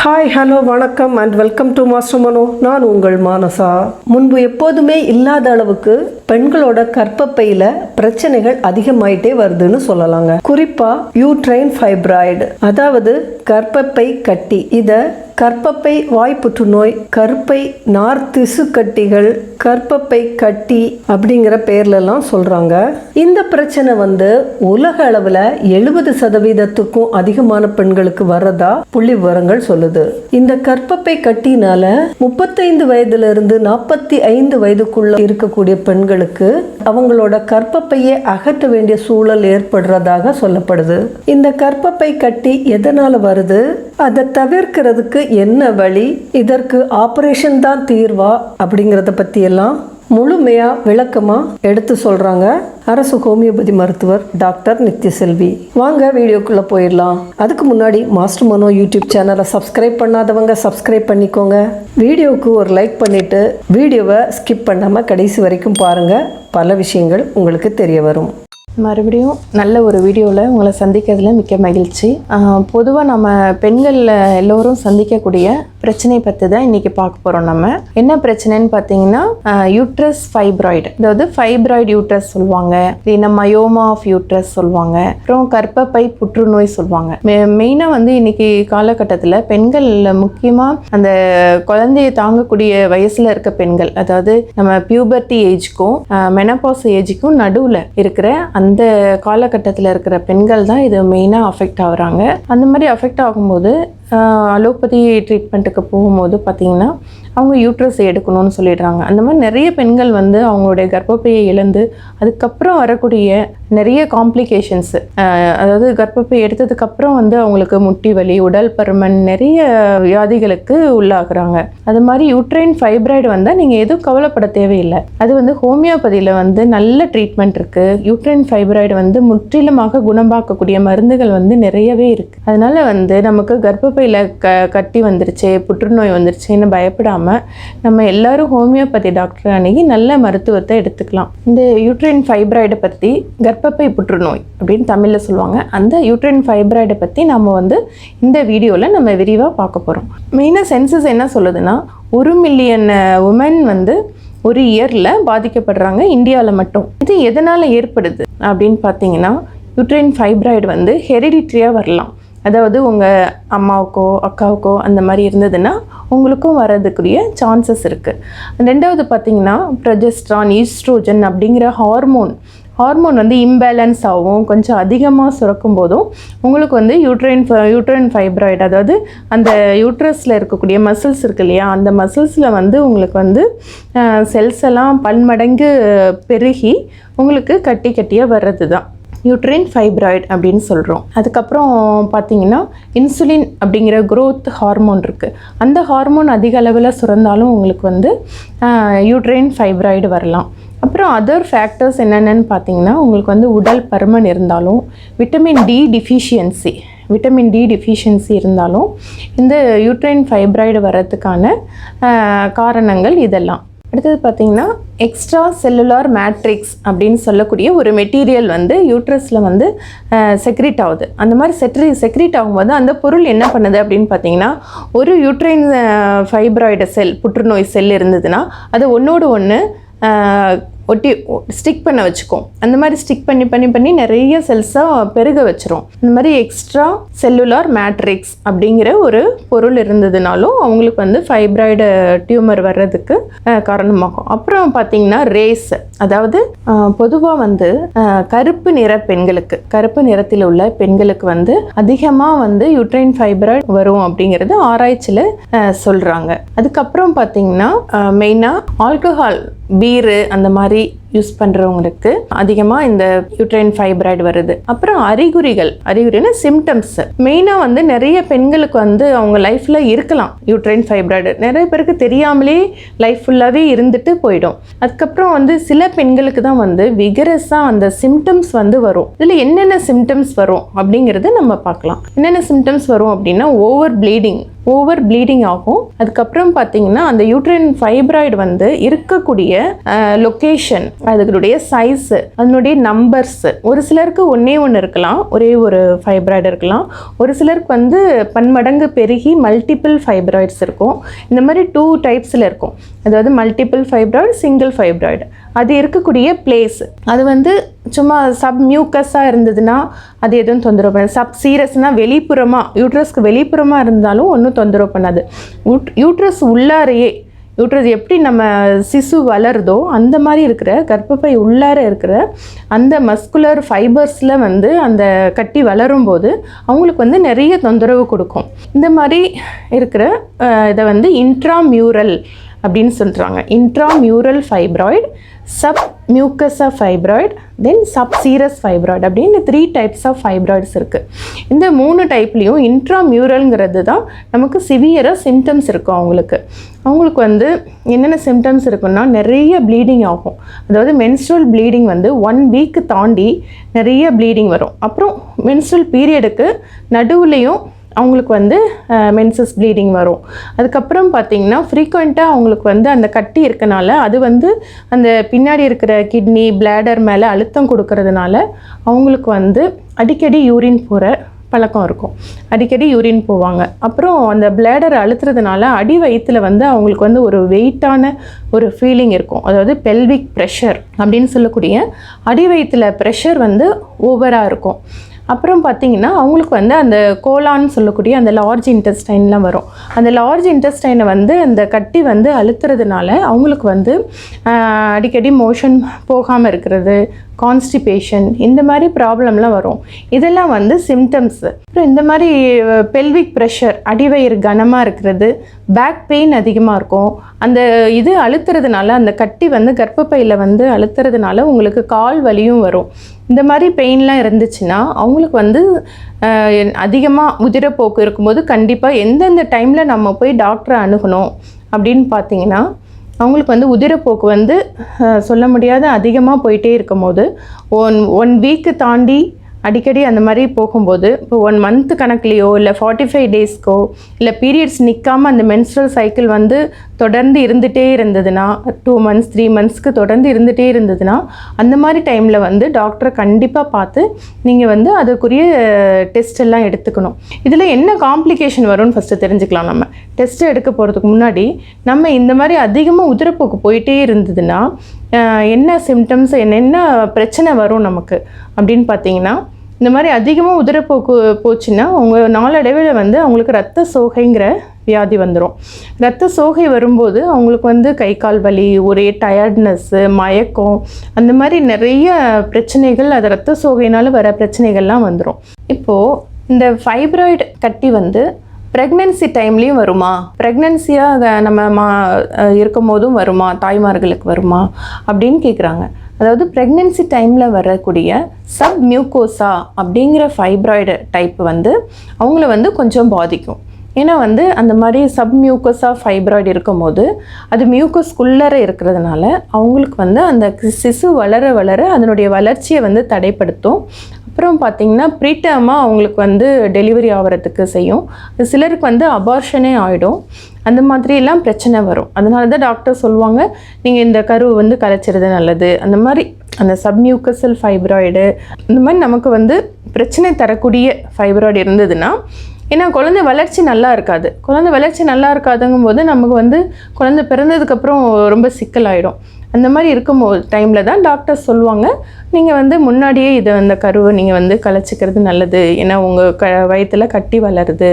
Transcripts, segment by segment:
Hi hello வணக்கம் and welcome to master மனோ. நான் உங்கள் மானசா. முன்பு எப்போதுமே இல்லாத அளவுக்கு பெண்களோட கர்ப்பப்பையில பிரச்சனைகள் அதிகமாயிட்டே வருதுன்னு சொல்லலாங்க. குறிப்பா யூட்ரைன் ஃபைப்ராய்டு, அதாவது கர்ப்பப்பை கட்டி. இத கர்ப்பப்பை வாய் புற்றுநோய், கருப்பை நார் திசு கட்டிகள், கர்ப்பப்பை கட்டி அப்படிங்கிற பேர்லலாம் சொல்றாங்க. இந்த பிரச்சனை உலக அளவில் 70% அதிகமான பெண்களுக்கு வர்றதா புள்ளி விவரங்கள் சொல்லுது. இந்த கர்ப்பப்பை கட்டினால 35 வயதுல இருந்து 45 வயதுக்குள்ள இருக்கக்கூடிய பெண்களுக்கு அவங்களோட கர்ப்பப்பையை அகற்ற வேண்டிய சூழல் ஏற்படுறதாக சொல்லப்படுது. இந்த கர்ப்பப்பை கட்டி எதனால வருது, அதை தவிர்க்கிறதுக்கு என்ன வழி, இதற்கு ஆபரேஷன் தான் தீர்வா அப்படிங்கிறத பத்தி எல்லாம் முழுமையா விளக்கமா எடுத்து சொல்றாங்க அரசு ஹோமியோபதி மருத்துவர் டாக்டர் நித்யசெல்வி. வாங்க வீடியோக்குள்ள போயிடலாம். அதுக்கு முன்னாடி மாஸ்டர் மனோ யூடியூப் சேனலை சப்ஸ்கிரைப் பண்ணாதவங்க சப்ஸ்கிரைப் பண்ணிக்கோங்க. வீடியோவுக்கு ஒரு லைக் பண்ணிட்டு வீடியோவை ஸ்கிப் பண்ணாம கடைசி வரைக்கும் பாருங்க. பல விஷயங்கள் உங்களுக்கு தெரிய வரும். மறுபடியும் நல்ல ஒரு வீடியோவில் உங்களை சந்திக்கிறதுல மிக்க மகிழ்ச்சி. பொதுவாக நம்ம பெண்கள் எல்லோரும் சந்திக்கக்கூடிய பிரச்சனை பற்றி தான் இன்றைக்கி பார்க்க போகிறோம். நம்ம என்ன பிரச்சனைன்னு பார்த்தீங்கன்னா யூட்ரஸ் ஃபைப்ராய்டு, அதாவது ஃபைப்ராய்டு யூட்ரஸ் சொல்லுவாங்க, இல்லைன்னா மயோமா ஆஃப் யூட்ரஸ் சொல்லுவாங்க, அப்புறம் கர்ப்பப்பை புற்றுநோய் சொல்லுவாங்க. மெயினாக இன்றைக்கி காலகட்டத்தில் பெண்கள் முக்கியமாக அந்த குழந்தையை தாங்கக்கூடிய வயசில் இருக்க பெண்கள், அதாவது நம்ம பியூபர்ட்டி ஏஜ்க்கும் மெனபாஸ் ஏஜுக்கும் நடுவில் இருக்கிற அந்த காலகட்டத்தில் இருக்கிற பெண்கள் தான் இது மெயினாக அஃபெக்ட் ஆகுறாங்க. அந்த மாதிரி அஃபெக்ட் ஆகும்போது அலோபதி ட்ரீட்மெண்ட்டுக்கு போகும்போது பார்த்திங்கன்னா அவங்க யூட்ரஸ் எடுக்கணும்னு சொல்லிடுறாங்க. அந்த மாதிரி நிறைய பெண்கள் அவங்களுடைய கர்ப்பப்பையை இழந்து அதுக்கப்புறம் வரக்கூடிய நிறைய காம்ப்ளிகேஷன்ஸு, அதாவது கர்ப்பப்பை எடுத்ததுக்கப்புறம் அவங்களுக்கு முட்டி வலி, உடல் பருமன், நிறைய வியாதிகளுக்கு உள்ளாகுறாங்க. அது மாதிரி யூட்ரைன் ஃபைப்ராய்டு வந்தால் நீங்கள் எதுவும் கவலைப்பட தேவையில்லை. அது ஹோமியோபதியில் நல்ல ட்ரீட்மெண்ட் இருக்குது. யூட்ரைன் ஃபைப்ராய்டு முற்றிலுமாக குணமாக்கக்கூடிய மருந்துகள் நிறையவே இருக்குது. அதனால் நமக்கு கர்ப்பப்பையில் கட்டி வந்துருச்சு, புற்றுநோய் வந்துருச்சுன்னு பயப்படாமல் நம்ம எல்லாரும் ஹோமியோபதி டாக்டர் அணுகி நல்ல மருத்துவத்தை எடுத்துக்கலாம். இந்த யூட்ரைன் ஃபைப்ராய்டை பற்றி, கர்ப்பப்பை புற்றுநோய் அப்படின்னு தமிழில் சொல்லுவாங்க, அந்த யூட்ரைன் ஃபைப்ராய்டை பற்றி நம்ம இந்த வீடியோவில் நம்ம விரிவாக பார்க்க போகிறோம். மெயினாக சென்சஸ் என்ன சொல்லுதுன்னா 1 மில்லியன் உமன் ஒரு இயரில் பாதிக்கப்படுறாங்க இந்தியாவில் மட்டும். இது எதனால் ஏற்படுது அப்படின்னு பார்த்தீங்கன்னா, யூட்ரைன் ஃபைப்ராய்டு ஹெரிடிட்ரியாக வரலாம். அதாவது உங்கள் அம்மாவுக்கோ அக்காவுக்கோ அந்த மாதிரி இருந்ததுன்னா உங்களுக்கும் வரதுக்குரிய சான்சஸ் இருக்குது. ரெண்டாவது பார்த்திங்கன்னா ப்ரொஜெஸ்ட்ரான், ஈஸ்ட்ரோஜன் அப்படிங்கிற ஹார்மோன் இம்பேலன்ஸ் ஆகும். கொஞ்சம் அதிகமாக சுரக்கும் போதும் உங்களுக்கு யூட்ரைன் ஃபைப்ராய்டு, அதாவது அந்த யூட்ரஸில் இருக்கக்கூடிய மசில்ஸ் இருக்கு இல்லையா, அந்த மசில்ஸில் உங்களுக்கு செல்ஸ் எல்லாம் பன்மடங்கு பெருகி உங்களுக்கு கட்டியாக வர்றது தான் யூட்ரைன் ஃபைப்ராய்டு அப்படின்னு சொல்கிறோம். அதுக்கப்புறம் பார்த்தீங்கன்னா இன்சுலின் அப்படிங்கிற க்ரோத் ஹார்மோன் இருக்குது. அந்த ஹார்மோன் அதிக அளவில் சுரந்தாலும் உங்களுக்கு யூட்ரைன் ஃபைப்ராய்டு வரலாம். அப்புறம் அதர் ஃபேக்டர்ஸ் என்னென்னு பார்த்தீங்கன்னா, உங்களுக்கு உடல் பருமன் இருந்தாலும், விட்டமின் டி டிஃபிஷியன்சி இருந்தாலும் இந்த யூட்ரைன் ஃபைப்ராய்டு வர்றதுக்கான காரணங்கள் இதெல்லாம். அடுத்தது பார்த்திங்கன்னா எக்ஸ்ட்ரா செல்லுலார் மேட்ரிக்ஸ் அப்படின்னு சொல்லக்கூடிய ஒரு மெட்டீரியல் யூட்ரஸில் செக்ரீட் ஆகுது. அந்த மாதிரி செக்ரீட் ஆகும்போது அந்த பொருள் என்ன பண்ணுது அப்படின்னு பார்த்தீங்கன்னா, ஒரு யூட்ரைன் ஃபைப்ராய்டு செல், புற்றுநோய் செல் இருந்ததுன்னா அது ஒன்றோடு ஒன்று ஒட்டி ஸ்டிக் பண்ண வச்சுக்கும். அந்த மாதிரி ஸ்டிக் பண்ணி நிறைய செல்ஸாக பெருக வச்சிரும். இந்த மாதிரி எக்ஸ்ட்ரா செல்லுலார் மேட்ரிக்ஸ் அப்படிங்கிற ஒரு பொருள் இருந்ததுனாலும் அவங்களுக்கு ஃபைப்ராய்டு டியூமர் வர்றதுக்கு காரணமாகும். அப்புறம் பார்த்தீங்கன்னா ரேஸ், அதாவது பொதுவாக கருப்பு நிற பெண்களுக்கு, கருப்பு நிறத்தில் உள்ள பெண்களுக்கு அதிகமாக யூட்ரைன் ஃபைப்ராய்டு வரும் அப்படிங்கிறது ஆராய்ச்சியில் சொல்கிறாங்க. அதுக்கப்புறம் பார்த்தீங்கன்னா மெயினாக ஆல்கஹால், பீரு அந்த மாதிரி யூஸ் பண்ணுறவங்களுக்கு அதிகமாக இந்த யூட்ரைன் ஃபைப்ராய்டு வருது. அப்புறம் அறிகுறினா சிம்டம்ஸ். மெயினாக நிறைய பெண்களுக்கு அவங்க லைஃப்பில் இருக்கலாம் யூட்ரைன் ஃபைப்ராய்டு. நிறைய பேருக்கு தெரியாமலே லைஃப் ஃபுல்லாகவே இருந்துட்டு போயிடும். அதுக்கப்புறம் சில பெண்களுக்கு தான் விகரஸாக அந்த சிம்டம்ஸ் வரும். இதில் என்னென்ன சிம்டம்ஸ் வரும் அப்படிங்கிறத நம்ம பார்க்கலாம். என்னென்ன சிம்டம்ஸ் வரும் அப்படின்னா, ஓவர் ப்ளீடிங் ஆகும். அதுக்கப்புறம் பார்த்தீங்கன்னா அந்த யூட்ரைன் ஃபைப்ராய்டு இருக்கக்கூடிய லொக்கேஷன், அதுகளுடைய சைஸு, அதனுடைய நம்பர்ஸு. ஒரு சிலருக்கு ஒன்றே ஒன்று இருக்கலாம், ஒரே ஒரு ஃபைப்ராய்டு இருக்கலாம். ஒரு சிலருக்கு வந்து பன்மடங்கு பெருகி மல்டிபிள் ஃபைப்ராய்ட்ஸ் இருக்கும். இந்த மாதிரி 2 டைப்ஸில் இருக்கும். அதாவது மல்டிபிள் ஃபைப்ராய்டு, சிங்கிள் ஃபைப்ராய்டு. அது இருக்கக்கூடிய பிளேஸ் அது வந்து சும்மா சப் மியூக்கஸாக இருந்ததுன்னா அது எதுவும் தொந்தரவு பண்ணாது. சப் சீரஸ்னால் வெளிப்புறமாக, யூட்ரஸ்க்கு வெளிப்புறமாக இருந்தாலும் ஒன்றும் தொந்தரவு பண்ணாது. யூட்ரஸ் உள்ளாரையே, யூட்ரஸ் எப்படி நம்ம சிசு வளருதோ அந்த மாதிரி இருக்கிற கர்ப்பப்பை உள்ளார இருக்கிற அந்த மஸ்குலர் ஃபைபர்ஸில் வந்து அந்த கட்டி வளரும்போது அவங்களுக்கு வந்து நிறைய தொந்தரவு கொடுக்கும். இந்த மாதிரி இருக்கிற இதை வந்து இன்ட்ராமியூரல் அப்படின்னு சொல்கிறாங்க. இன்ட்ராமியூரல் ஃபைப்ராய்டு, சப் மியூக்கஸா ஃபைப்ராய்டு, தென் சப் சீரஸ் ஃபைப்ராய்டு அப்படின்னு 3 டைப்ஸ் ஆஃப் ஃபைப்ராய்ட்ஸ் இருக்குது. இந்த 3 டைப்லேயும் இன்ட்ராமியூரல்ங்கிறது தான் நமக்கு சிவியராக சிம்டம்ஸ் இருக்கும். அவங்களுக்கு வந்து என்னென்ன சிம்டம்ஸ் இருக்குன்னா நிறைய ப்ளீடிங் ஆகும். அதாவது மென்ஸ்ட்ரல் ப்ளீடிங் வந்து 1 வீக் தாண்டி நிறைய ப்ளீடிங் வரும். அப்புறம் மென்ஸ்ட்ரல் பீரியடுக்கு நடுவுலையும் அவங்களுக்கு வந்து மென்சஸ் ப்ளீடிங் வரும். அதுக்கப்புறம் பார்த்திங்கன்னா ஃப்ரீக்வெண்ட்டாக அவங்களுக்கு வந்து அந்த கட்டி இருக்கனால அது வந்து அந்த பின்னாடி இருக்கிற கிட்னி பிளாடர் மேலே அழுத்தம் கொடுக்கறதுனால அவங்களுக்கு வந்து அடிக்கடி யூரின் போகிற பழக்கம் இருக்கும். அடிக்கடி யூரின் போவாங்க. அப்புறம் அந்த பிளேடரை அழுத்துறதுனால அடி வயிற்றில் வந்து அவங்களுக்கு வந்து ஒரு வெயிட்டான ஒரு ஃபீலிங் இருக்கும். அதாவது பெல்விக் ப்ரெஷர் அப்படின்னு சொல்லக்கூடிய அடி வயிற்றில் ப்ரெஷர் வந்து ஓவராக இருக்கும். அப்புறம் பார்த்திங்கன்னா அவங்களுக்கு வந்து அந்த கோலான்னு சொல்லக்கூடிய அந்த லார்ஜ் இன்டெஸ்டைன்லாம் வரும். அந்த லார்ஜ் இன்டெஸ்டைனை வந்து அந்த கட்டி வந்து அழுத்துறதுனால அவங்களுக்கு வந்து அடிக்கடி மோஷன் போகாமல் இருக்கிறது, கான்ஸ்டிபேஷன், இந்த மாதிரி ப்ராப்ளம்லாம் வரும். இதெல்லாம் வந்து சிம்டம்ஸு. அப்புறம் இந்த மாதிரி பெல்விக் ப்ரெஷர், அடிவயிறு கனமாக இருக்கிறது, பேக் பெயின் அதிகமாக இருக்கும். அந்த இது அழுத்துறதுனால அந்த கட்டி வந்து கர்ப்பப்பையில் வந்து அழுத்துறதுனால உங்களுக்கு கால் வலியும் வரும். இந்த மாதிரி பெயின்லாம் இருந்துச்சுன்னா அவங்களுக்கு வந்து அதிகமாக உதிரப்போக்கு இருக்கும்போது கண்டிப்பாக எந்தெந்த டைமில் நம்ம போய் டாக்டரை அணுகணும் அப்படின்னு பார்த்தீங்கன்னா, அவங்களுக்கு வந்து உதிரப்போக்கு வந்து சொல்ல முடியாத அதிகமாக போயிட்டே இருக்கும் போது ஒன் வீக்கு தாண்டி அடிக்கடி அந்த மாதிரி போகும்போது, இப்போ 1 மந்த் கணக்குலையோ இல்லை 45 டேஸ்க்கோ இல்லை பீரியட்ஸ் நிற்காமல் அந்த மென்ஸ்ட்ரல் சைக்கிள் வந்து தொடர்ந்து இருந்துகிட்டே இருந்ததுன்னா, 2 மந்த்ஸ் 3 மந்த்ஸ்க்கு தொடர்ந்து இருந்துகிட்டே இருந்ததுன்னா அந்த மாதிரி டைமில் வந்து டாக்டரை கண்டிப்பாக பார்த்து நீங்கள் வந்து அதுக்குரிய டெஸ்ட் எல்லாம் எடுத்துக்கணும். இதில் என்ன காம்ப்ளிகேஷன் வரும்னு ஃபஸ்ட்டு தெரிஞ்சுக்கலாம். நம்ம டெஸ்ட் எடுக்க போகிறதுக்கு முன்னாடி நம்ம இந்த மாதிரி அதிகமாக உதிரப்போக்கு போயிட்டே இருந்ததுன்னா என்ன சிம்டம்ஸ், என்ன பிரச்சனை வரும் நமக்கு அப்படின்னு பார்த்தீங்கன்னா, இந்த மாதிரி அதிகமாக உதிரப்போக்கு போச்சுன்னா அவங்க நாளடைவில் வந்து அவங்களுக்கு ரத்த சோகைங்கிற வியாதி வந்துடும். ரத்த சோகை வரும்போது அவங்களுக்கு வந்து கை கால் வலி, ஒரே டயர்ட்னஸ்ஸு, மயக்கம், அந்த மாதிரி நிறைய பிரச்சனைகள், அது ரத்த சோகையினால் வர பிரச்சனைகள்லாம் வந்துடும். இப்போது இந்த ஃபைப்ராய்டு கட்டி வந்து ப்ரெக்னென்சி டைம்லேயும் வருமா, ப்ரெக்னென்சியாக நம்ம இருக்கும் போதும் வருமா, தாய்மார்களுக்கு வருமா அப்படின்னு கேட்குறாங்க. அதாவது ப்ரெக்னென்சி டைமில் வரக்கூடிய சப் மியூக்கோசா அப்படிங்கிற ஃபைப்ராய்டு டைப் வந்து அவங்கள வந்து கொஞ்சம் பாதிக்கும். ஏன்னா வந்து அந்த மாதிரி சப் மியூக்கஸாக ஃபைப்ராய்டு இருக்கும்போது அது மியூக்கஸ்குள்ளர இருக்கிறதுனால அவங்களுக்கு வந்து அந்த சிசு வளர வளர அதனுடைய வளர்ச்சியை வந்து தடைப்படுத்தும். அப்புறம் பார்த்திங்கன்னா ப்ரீடேர்மாக அவங்களுக்கு வந்து டெலிவரி ஆகிறதுக்கு செய்யும். சிலருக்கு வந்து அபார்ஷனே ஆகிடும். அந்த மாதிரிலாம் பிரச்சனை வரும். அதனால தான் டாக்டர் சொல்லுவாங்க, நீங்கள் இந்த கருவை வந்து கலைச்சிறது நல்லது. அந்த மாதிரி அந்த சப்மியூக்கசல் ஃபைப்ராய்டு இந்த மாதிரி நமக்கு வந்து பிரச்சனை தரக்கூடிய ஃபைப்ராய்டு இருந்ததுன்னா, ஏன்னா குழந்தை வளர்ச்சி நல்லா இருக்காது. குழந்தை வளர்ச்சி நல்லா இருக்காதுங்கும் போது நமக்கு வந்து குழந்தை பிறந்ததுக்கப்புறம் ரொம்ப சிக்கலாயிடும். அந்த மாதிரி இருக்கும்போது டைமில் தான் டாக்டர் சொல்லுவாங்க, நீங்கள் வந்து முன்னாடியே இதை அந்த கருவை நீங்கள் வந்து கலைச்சிக்கிறது நல்லது. ஏன்னா உங்கள் வயிற்றில் கட்டி வளருது,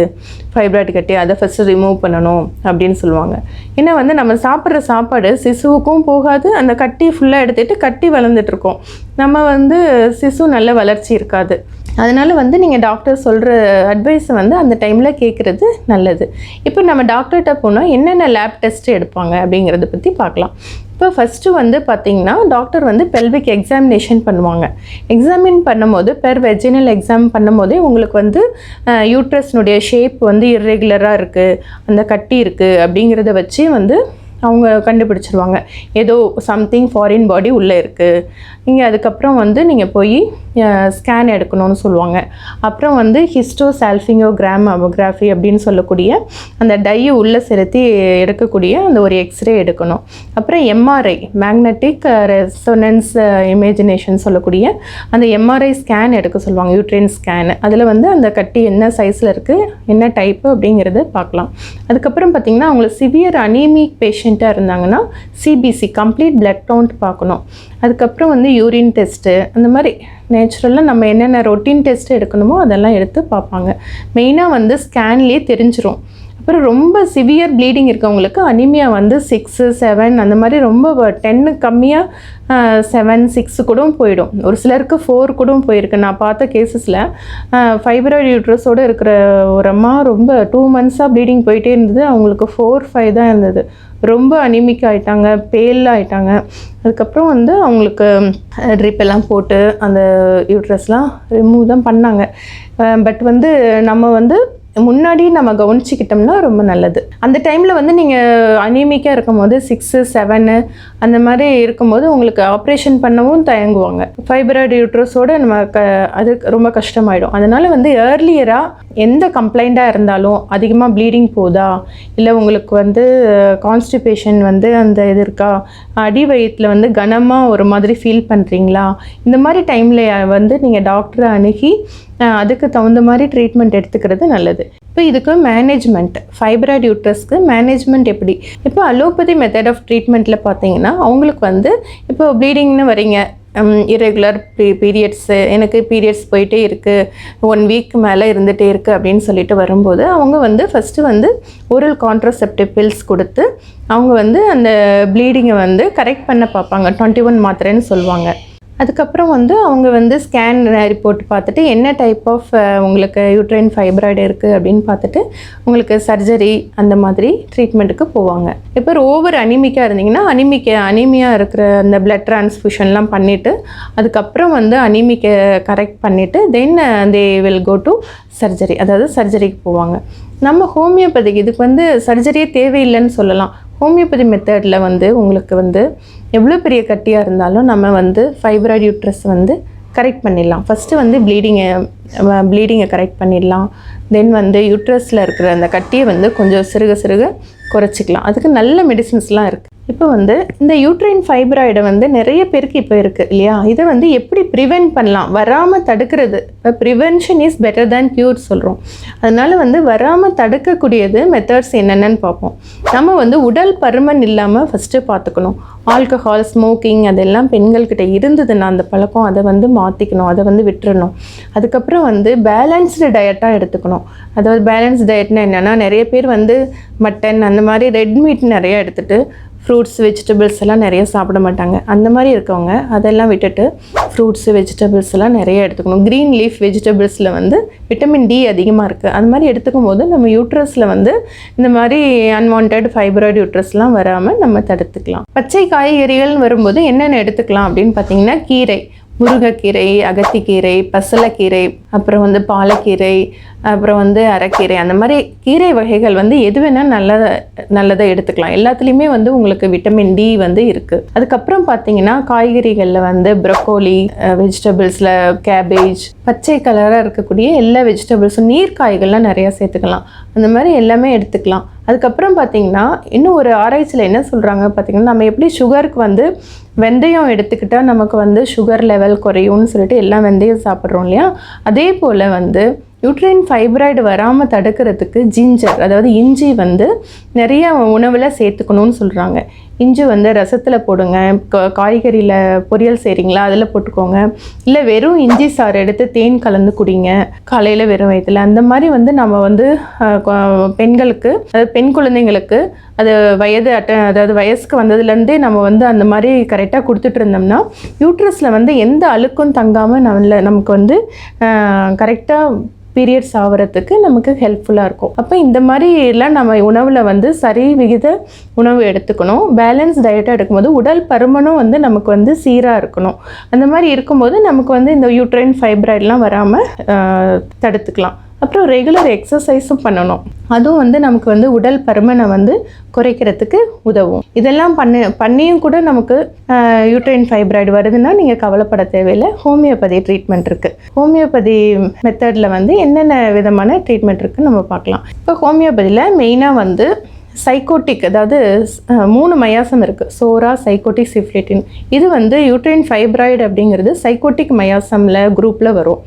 ஃபைப்ராய்டு கட்டி, அதை ஃபஸ்ட்டு ரிமூவ் பண்ணணும் அப்படின்னு சொல்லுவாங்க. ஏன்னா வந்து நம்ம சாப்பிட்ற சாப்பாடு சிசுவுக்கும் போகாது, அந்த கட்டி ஃபுல்லாக எடுத்துகிட்டு கட்டி வளர்ந்துட்டுருக்கோம். நம்ம வந்து சிசு நல்ல வளர்ச்சி இருக்காது. அதனால் வந்து நீங்கள் டாக்டர் சொல்கிற அட்வைஸை வந்து அந்த டைமில் கேட்குறது நல்லது. இப்போ நம்ம டாக்டர்கிட்ட போனால் என்னென்ன லேப் டெஸ்ட் எடுப்பாங்க அப்படிங்கிறத பற்றி பார்க்கலாம். இப்போ ஃபஸ்ட்டு வந்து பார்த்திங்கன்னா டாக்டர் வந்து பெல்விக் எக்ஸாமினேஷன் பண்ணுவாங்க. எக்ஸாமின் பண்ணும்போது வெஜினல் எக்ஸாம் பண்ணும்போதே உங்களுக்கு வந்து யூட்ரஸ்னுடைய ஷேப் வந்து இர்ரெகுலராக இருக்குது, அந்த கட்டி இருக்குது அப்படிங்கிறத வச்சு வந்து அவங்க கண்டுபிடிச்சிருவாங்க ஏதோ சம்திங் ஃபாரின் பாடி உள்ளே இருக்குது. நீங்கள் அதுக்கப்புறம் வந்து நீங்கள் போய் ஸ்கேன் எடுக்கணும்னு சொல்லுவாங்க. அப்புறம் வந்து ஹிஸ்டோசால்ஃபிங்கோகிராம் மமோகிராஃபி அப்படின்னு சொல்லக்கூடிய அந்த டையை உள்ளே செலுத்தி எடுக்கக்கூடிய அந்த ஒரு எக்ஸ்ரே எடுக்கணும். அப்புறம் எம்ஆர்ஐ மேக்னெட்டிக் ரெசோனன்ஸ் இமேஜினேஷன் சொல்லக்கூடிய அந்த எம்ஆர்ஐ ஸ்கேன் எடுக்க சொல்லுவாங்க, யூட்ரைன் ஸ்கேன். அதில் வந்து அந்த கட்டி என்ன சைஸில் இருக்குது, என்ன டைப்பு அப்படிங்கிறத பார்க்கலாம். அதுக்கப்புறம் பார்த்திங்கன்னா அவங்களுக்கு சிவியர் அனீமிக் பேஷண்ட்டாக இருந்தாங்கன்னா சிபிசி கம்ப்ளீட் பிளட் கவுண்ட் பார்க்கணும். அதுக்கப்புறம் வந்து யூரின் டெஸ்ட்டு, அந்த மாதிரி நேச்சுரலாக நம்ம என்னென்ன ரொட்டீன் டெஸ்ட் எடுக்கணுமோ அதெல்லாம் எடுத்து பார்ப்பாங்க. மெயினாக வந்து ஸ்கேன்லேயே தெரிஞ்சிரும். அப்புறம் ரொம்ப சிவியர் ப்ளீடிங் இருக்கவங்களுக்கு அனிமியா வந்து 6, 7 அந்த மாதிரி ரொம்ப 10 கம்மியாக 7, 6 கூட போயிடும். ஒரு சிலருக்கு 4 கூட போயிருக்கு. நான் பார்த்த கேசஸில் ஃபைப்ராய்டு யூட்ரஸோடு இருக்கிற ஒரு அம்மா ரொம்ப 2 மந்த்ஸாக ப்ளீடிங் போயிட்டே இருந்தது. அவங்களுக்கு 4, 5 தான் இருந்தது. ரொம்ப அனிமிக் ஆகிட்டாங்க, பேல் ஆகிட்டாங்க. அதுக்கப்புறம் வந்து அவங்களுக்கு ட்ரிப் எல்லாம் போட்டு அந்த யூட்ரஸ்லாம் ரிமூவ் தான் பண்ணாங்க. பட் வந்து நம்ம வந்து முன்னாடி நம்ம கவனிச்சிக்கிட்டோம்னா ரொம்ப நல்லது. அந்த டைமில் வந்து நீங்கள் அனீமிக்காக இருக்கும் போது 6, 7 அந்த மாதிரி இருக்கும்போது உங்களுக்கு ஆப்ரேஷன் பண்ணவும் தயங்குவாங்க. ஃபைப்ராய்டு யூட்ரஸோடு நம்ம அது ரொம்ப கஷ்டமாயிடும். அதனால் வந்து ஏர்லியராக எந்த கம்ப்ளைண்ட்டாக இருந்தாலும் அதிகமாக ப்ளீடிங் போதா, இல்லை உங்களுக்கு வந்து கான்ஸ்டிபேஷன் வந்து அந்த இது இருக்கா, அடி வயிற்றில் வந்து கனமாக ஒரு மாதிரி ஃபீல் பண்ணுறீங்களா, இந்த மாதிரி டைமில் வந்து நீங்கள் டாக்டரை அணுகி அதுக்கு தகுந்த மாதிரி ட்ரீட்மெண்ட் எடுத்துக்கிறது நல்லது. இப்போ இதுக்கு மேனேஜ்மெண்ட், ஃபைப்ராய்டு யூட்ரஸ்க்கு மேனேஜ்மெண்ட் எப்படி? இப்போ அலோபதி மெத்தட் ஆஃப் ட்ரீட்மெண்ட்டில் பார்த்தீங்கன்னா அவங்களுக்கு வந்து இப்போ ப்ளீடிங்னு வரீங்க, இரெகுலர் பீரியட்ஸு, எனக்கு பீரியட்ஸ் போயிட்டே இருக்குது, 1 வீக் மேலே இருந்துகிட்டே இருக்குது அப்படின்னு சொல்லிட்டு வரும்போது அவங்க வந்து ஃபஸ்ட்டு வந்து ஓரல் கான்ட்ராசெப்டிவ் பில்ஸ் கொடுத்து அவங்க வந்து அந்த ப்ளீடிங்கை வந்து கரெக்ட் பண்ண பார்ப்பாங்க. 21 மாத்திரைன்னு சொல்லுவாங்க. அதுக்கப்புறம் வந்து அவங்க வந்து ஸ்கேன் ரிப்போர்ட் பார்த்துட்டு என்ன டைப் ஆஃப் உங்களுக்கு யூட்ரைன் ஃபைப்ராய்டு இருக்குது அப்படின்னு பார்த்துட்டு உங்களுக்கு சர்ஜரி அந்த மாதிரி ட்ரீட்மெண்ட்டுக்கு போவாங்க. இப்போ ஓவர் அனிமிக்காக இருந்தீங்கன்னா அனிமியா இருக்கிற அந்த பிளட் ட்ரான்ஸ்ஃபியூஷன்லாம் பண்ணிவிட்டு அதுக்கப்புறம் வந்து அனிமிக்கை கரெக்ட் பண்ணிவிட்டு then they will go to surgery, அதாவது சர்ஜரிக்கு போவாங்க. நம்ம ஹோமியோபதிக்கு இதுக்கு வந்து சர்ஜரியே தேவையில்லைன்னு சொல்லலாம். ஹோமியோபதி மெத்தடில் வந்து உங்களுக்கு வந்து எவ்வளோ பெரிய கட்டியாக இருந்தாலும் நம்ம வந்து ஃபைப்ராய்டு யூட்ரஸ் வந்து கரெக்ட் பண்ணிடலாம். ஃபஸ்ட்டு வந்து ப்ளீடிங்கை கரெக்ட் பண்ணிடலாம். தென் வந்து யூட்ரஸில் இருக்கிற அந்த கட்டியை வந்து கொஞ்சம் சிறுக குறைச்சிக்கலாம். அதுக்கு நல்ல மெடிசின்ஸ்லாம் இருக்குது. இப்போ வந்து இந்த யூட்ரைன் ஃபைப்ராய்டை வந்து நிறைய பேருக்கு இப்போ இருக்குது இல்லையா, இதை வந்து எப்படி ப்ரிவென்ட் பண்ணலாம், வராமல் தடுக்கிறது. இப்போ prevention is better than cure சொல்கிறோம். அதனால் வந்து வராமல் தடுக்கக்கூடியது மெத்தட்ஸ் என்னென்னு பார்ப்போம். நம்ம வந்து உடல் பருமன் இல்லாமல் ஃபஸ்ட்டு பார்த்துக்கணும். ஆல்கஹால், ஸ்மோக்கிங் அதெல்லாம் பெண்கள்கிட்ட இருந்ததுன்னா அந்த பழக்கம் அதை வந்து மாற்றிக்கணும், அதை வந்து விட்டுறணும். அதுக்கப்புறம் வந்து பேலன்ஸ்டு டயட்டாக எடுத்துக்கணும். அதாவது பேலன்ஸ் டயட்னா என்னென்னா, நிறைய பேர் வந்து மட்டன் அந்த மாதிரி ரெட் மீட் நிறையா எடுத்துகிட்டு ஃப்ரூட்ஸ் வெஜிடபிள்ஸ் எல்லாம் நிறைய சாப்பிட மாட்டாங்க. அந்த மாதிரி இருக்கவங்க அதெல்லாம் விட்டுட்டு ஃப்ரூட்ஸு வெஜிடபிள்ஸ் எல்லாம் நிறைய எடுத்துக்கணும். க்ரீன் லீஃப் வெஜிடபிள்ஸில் வந்து விட்டமின் டி அதிகமாக இருக்குது. அந்த மாதிரி எடுத்துக்கும் போது நம்ம யூட்ரஸில் வந்து இந்த மாதிரி அன்வான்ட் ஃபைப்ராய்டு யூட்ரஸ்லாம் வராமல் நம்ம தடுத்துக்கலாம். பச்சை காய்கறிகள்னு வரும்போது என்னென்ன எடுத்துக்கலாம் அப்படின்னு பார்த்தீங்கன்னா, கீரை, முருங்கைக்கீரை, அகத்திக்கீரை, பசலைக்கீரை, அப்புறம் வந்து பாலக்கீரை, அப்புறம் வந்து அரைக்கீரை, அந்த மாதிரி கீரை வகைகள் வந்து எது வேணால் நல்லதை எடுத்துக்கலாம். எல்லாத்துலேயுமே வந்து உங்களுக்கு விட்டமின் டி வந்து இருக்குது. அதுக்கப்புறம் பார்த்தீங்கன்னா காய்கறிகளில் வந்து ப்ரொக்கோலி, வெஜிடபிள்ஸில் கேபேஜ், பச்சை கலராக இருக்கக்கூடிய எல்லா வெஜிடபிள்ஸும், நீர்க்காய்கள்லாம் நிறையா சேர்த்துக்கலாம். அந்த மாதிரி எல்லாமே எடுத்துக்கலாம். அதுக்கப்புறம் பார்த்திங்கன்னா இன்னும் ஒரு ஆராய்ச்சியில் என்ன சொல்கிறாங்க பார்த்திங்கன்னா, நம்ம எப்படி சுகருக்கு வந்து வெந்தயம் எடுத்துக்கிட்டால் நமக்கு வந்து சுகர் லெவல் குறையும்னு சொல்லிட்டு எல்லாம் வெந்தயம் சாப்பிட்றோம் இல்லையா, அதே போல் வந்து யூட்ரைன் ஃபைப்ராய்டு வராமல் தடுக்கிறதுக்கு ஜிஞ்சர், அதாவது இஞ்சி வந்து நிறைய உணவில் சேர்த்துக்கணும்னு சொல்கிறாங்க. இஞ்சி வந்து ரசத்தில் போடுங்க, காய்கறியில் பொரியல் செய்கிறீங்களா அதில் போட்டுக்கோங்க, இல்லை வெறும் இஞ்சி சாறு எடுத்து தேன் கலந்து குடிங்க காலையில் வெறும் வயிற்றில். அந்த மாதிரி வந்து நம்ம வந்து பெண்களுக்கு, அதாவது பெண் குழந்தைங்களுக்கு அது அதாவது வயசுக்கு வந்ததுலேருந்தே நம்ம வந்து அந்த மாதிரி கரெக்டாக கொடுத்துட்டு இருந்தோம்னா யூட்ரஸில் வந்து எந்த அழுக்கும் தங்காமல் நமக்கு வந்து கரெக்டாக பீரியட்ஸ் ஆகிறதுக்கு நமக்கு ஹெல்ப்ஃபுல்லாக இருக்கும். அப்போ இந்த மாதிரி எல்லாம் நம்ம உணவில் வந்து சரி விகித உணவு எடுத்துக்கணும். பேலன்ஸ் டயட்டாக எடுக்கும்போது உடல் பருமனும் வந்து நமக்கு வந்து சீராக இருக்கணும். அந்த மாதிரி இருக்கும்போது நமக்கு வந்து இந்த யூட்ரைன் ஃபைப்ராய்டெலாம் வராமல் தடுத்துக்கலாம். அப்புறம் ரெகுலர் எக்ஸசைஸும் பண்ணணும். அதுவும் வந்து நமக்கு வந்து உடல் பருமனை வந்து குறைக்கிறதுக்கு உதவும். இதெல்லாம் பண்ணியும் கூட நமக்கு யூட்ரைன் ஃபைப்ராய்டு வருதுன்னா நீங்கள் கவலைப்பட தேவையில்லை. ஹோமியோபதி ட்ரீட்மெண்ட் இருக்குது. ஹோமியோபதி மெத்தடில் வந்து என்னென்ன விதமான ட்ரீட்மெண்ட் இருக்குன்னு நம்ம பார்க்கலாம். இப்போ ஹோமியோபதியில் மெயினாக வந்து சைக்கோட்டிக், அதாவது 3 மயாசம் இருக்குது. சோரா, சைக்கோட்டிக், சிஃப்ளிட்டின். இது வந்து யூட்ரைன் ஃபைப்ராய்டு அப்படிங்கிறது சைக்கோட்டிக் மயாசமில் குரூப்பில் வரும்.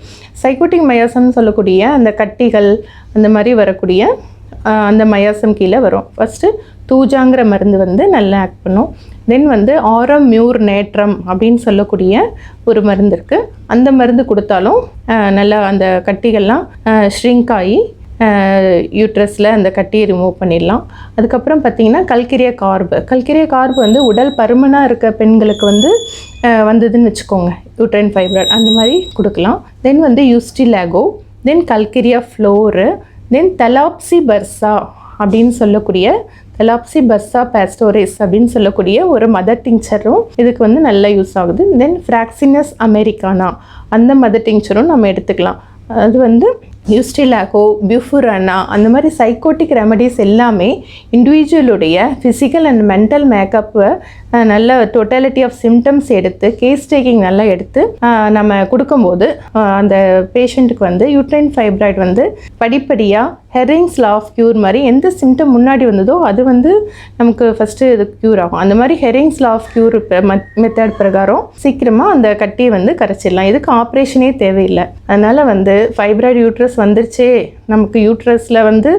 சைக்கோட்டிக் மயாசம்னு சொல்லக்கூடிய அந்த கட்டிகள் அந்த மாதிரி வரக்கூடிய அந்த மயாசம் கீழே வரும். ஃபஸ்ட்டு தூஜாங்கிற மருந்து வந்து நல்லா ஆக்ட் பண்ணும். தென் வந்து ஆரம் மியூர் நேட்ரம் அப்படின்னு சொல்லக்கூடிய ஒரு மருந்து இருக்குது. அந்த மருந்து கொடுத்தாலும் நல்லா அந்த கட்டிகள்லாம் ஷ்ரிங்க் ஆகி யூட்ரஸில் அந்த கட்டியை ரிமூவ் பண்ணிடலாம். அதுக்கப்புறம் பார்த்திங்கன்னா கல்கிரியா கார்பு வந்து உடல் பருமனாக இருக்க பெண்களுக்கு வந்து வந்ததுன்னு வச்சுக்கோங்க, யூட்ரைன் ஃபைப்ராய்டு அந்த மாதிரி கொடுக்கலாம். தென் வந்து யூஸ்டிலாகோ, தென் கல்கிரியா ஃப்ளோரு, தென் தலாப்சி பர்சா அப்படின்னு சொல்லக்கூடிய தலாப்சி பர்சா பாஸ்டோரிஸ் அப்படின்னு சொல்லக்கூடிய ஒரு மதர் டிங்சரும் இதுக்கு வந்து நல்லா யூஸ் ஆகுது. தென் ஃப்ராக்சினஸ் அமெரிக்கானா அந்த மதர் டிங்சரும் நம்ம எடுத்துக்கலாம். அது வந்து யூஸ்டிலாகோ, பியூஃபுரானா அந்த மாதிரி சைக்கோட்டிக் ரெமடிஸ் எல்லாமே இண்டிவிஜுவலுடைய ஃபிசிக்கல் அண்ட் மென்டல் மேக்கப்பை நல்ல டோட்டாலிட்டி ஆஃப் சிம்டம்ஸ் எடுத்து கேஸ் டேக்கிங் நல்லா எடுத்து நம்ம கொடுக்கும்போது அந்த பேஷண்ட்டுக்கு வந்து யூட்ரைன் ஃபைப்ராய்டு வந்து படிப்படியாக ஹெரிங்ஸ் லா ஆஃப் க்யூர் மாதிரி எந்த சிம்டம் முன்னாடி வந்ததோ அது வந்து நமக்கு ஃபஸ்ட்டு இது க்யூர் ஆகும். அந்த மாதிரி herrings law of cure method பிரகாரம் சீக்கிரமாக அந்த கட்டியை வந்து கரைச்சிடலாம். இதுக்கு ஆப்ரேஷனே தேவையில்லை. அதனால் வந்து ஃபைப்ராய்டு யூட்ரஸ் வந்துருச்சே, நமக்கு யூட்ரஸில் வந்து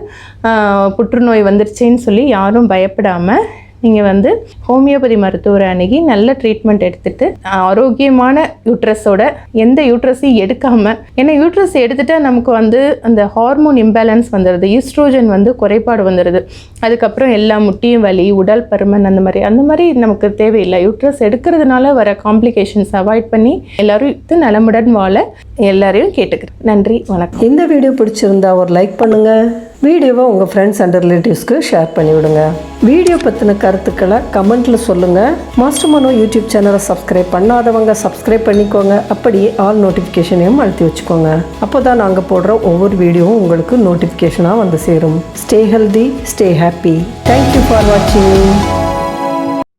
புற்றுநோய் வந்துருச்சேன்னு சொல்லி யாரும் பயப்படாமல் நீங்கள் வந்து ஹோமியோபதி மருத்துவரை அணுகி நல்ல ட்ரீட்மெண்ட் எடுத்துகிட்டு ஆரோக்கியமான யூட்ரஸோட எந்த யூட்ரஸையும் எடுக்காமல், ஏன்னா யூட்ரஸ் எடுத்துகிட்டா நமக்கு வந்து அந்த ஹார்மோன் இம்பேலன்ஸ் வந்துடுது, ஈஸ்ட்ரோஜன் வந்து குறைபாடு வந்துடுது. அதுக்கப்புறம் எல்லா முட்டியும் வலி, உடல் பருமன் அந்த மாதிரி நமக்கு தேவையில்லை. யூட்ரஸ் எடுக்கிறதுனால வர காம்ப்ளிகேஷன்ஸ் அவாய்ட் பண்ணி எல்லாரும் நலமுடன் வாழ எல்லாரையும் கேட்டுக்கிறேன். நன்றி, வணக்கம். இந்த வீடியோ பிடிச்சிருந்தா ஒரு லைக் பண்ணுங்கள். வீடியோவை உங்கள் ஃப்ரெண்ட்ஸ் அண்ட் ரிலேட்டிவ்ஸ்க்கு ஷேர் பண்ணிவிடுங்க. வீடியோ பற்றின கருத்துக்களை கமெண்ட்டில் சொல்லுங்கள். மாஸ்டர் மனோ யூடியூப் சேனலை சப்ஸ்கிரைப் பண்ணாதவங்க சப்ஸ்கிரைப் பண்ணிக்கோங்க. அப்படியே ஆல் நோட்டிஃபிகேஷனையும் அழுத்தி வச்சுக்கோங்க. அப்போ தான் நாங்கள் போடுற ஒவ்வொரு வீடியோவும் உங்களுக்கு நோட்டிஃபிகேஷனாக வந்து சேரும். Stay healthy, stay happy. Thank you for வாட்சிங்.